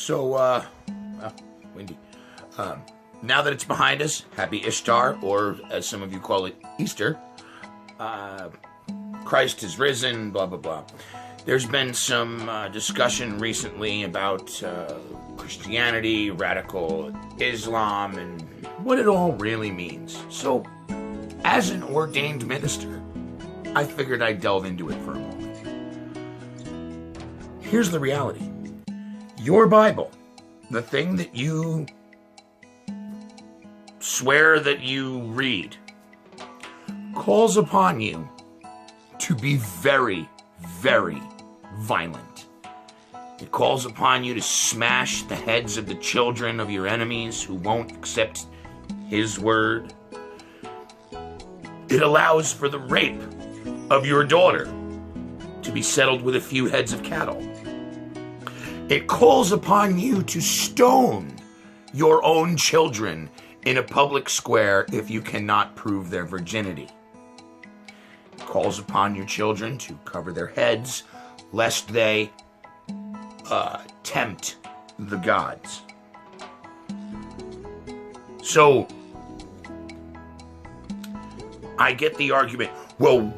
Well, windy. Now that it's behind us, happy Ishtar, or as some of you call it, Easter. Christ is risen, blah, blah, blah. There's been some discussion recently about Christianity, radical Islam, and what it all really means. So, as an ordained minister, I figured I'd delve into it for a moment. Here's the reality. Your Bible, the thing that you swear that you read, calls upon you to be very, very violent. It calls upon you to smash the heads of the children of your enemies who won't accept His word. It allows for the rape of your daughter to be settled with a few heads of cattle. It calls upon you to stone your own children in a public square if you cannot prove their virginity. It calls upon your children to cover their heads lest they tempt the gods. So, I get the argument, well,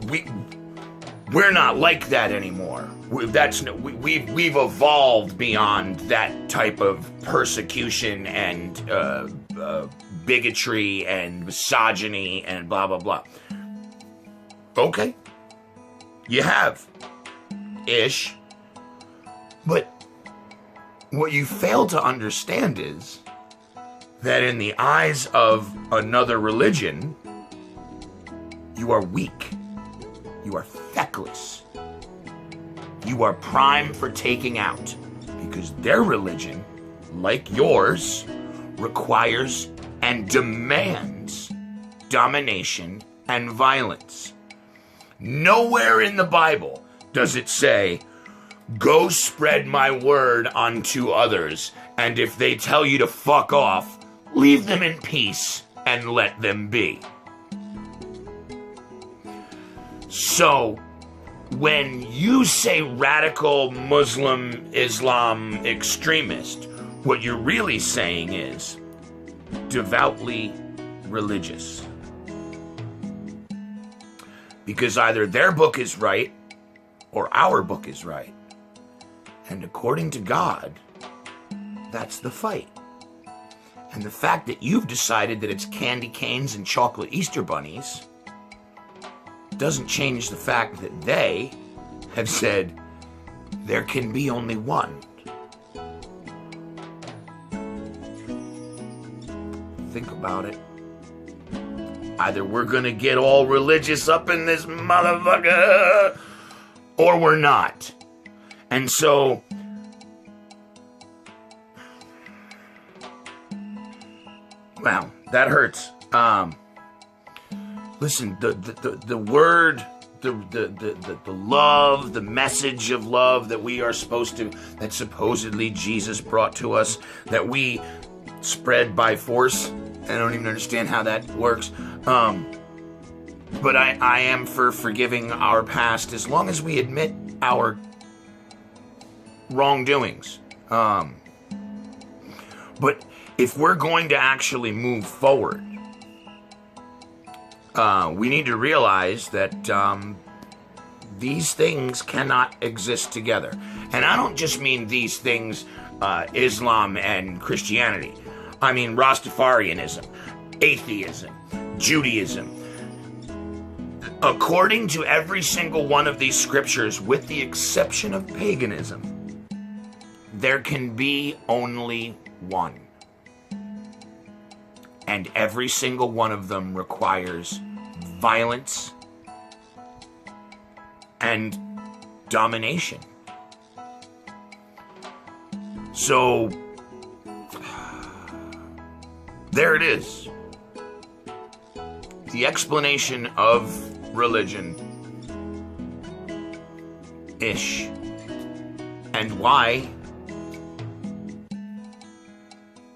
we're not like that anymore. We've evolved beyond that type of persecution and bigotry and misogyny and blah, blah, blah. Okay. You have. Ish. But what you fail to understand is that in the eyes of another religion, you are weak. You are feckless. You are prime for taking out, because their religion, like yours, requires and demands domination and violence. Nowhere in the Bible does it say, go spread my word unto others, and if they tell you to fuck off, leave them in peace and let them be. So, when you say radical Muslim Islam extremist, what you're really saying is devoutly religious. Because either their book is right or our book is right. And according to God, that's the fight. And the fact that you've decided that it's candy canes and chocolate Easter bunnies doesn't change the fact that they have said there can be only one. Think about it. Either we're gonna get all religious up in this motherfucker, or we're not. And so, wow, that hurts. Listen, the word, the love, the message of love that we are supposed to, that supposedly Jesus brought to us, that we spread by force. I don't even understand how that works. But I am for forgiving our past as long as we admit our wrongdoings. But if we're going to actually move forward, we need to realize that these things cannot exist together. And I don't just mean these things, Islam and Christianity. I mean Rastafarianism, atheism, Judaism. According to every single one of these scriptures, with the exception of paganism, there can be only one. And every single one of them requires violence and domination. So, there it is. The explanation of religion-ish. And why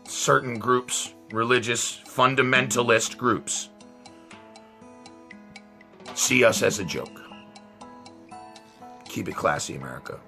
certain groups, religious fundamentalist groups, see us as a joke. Keep it classy, America.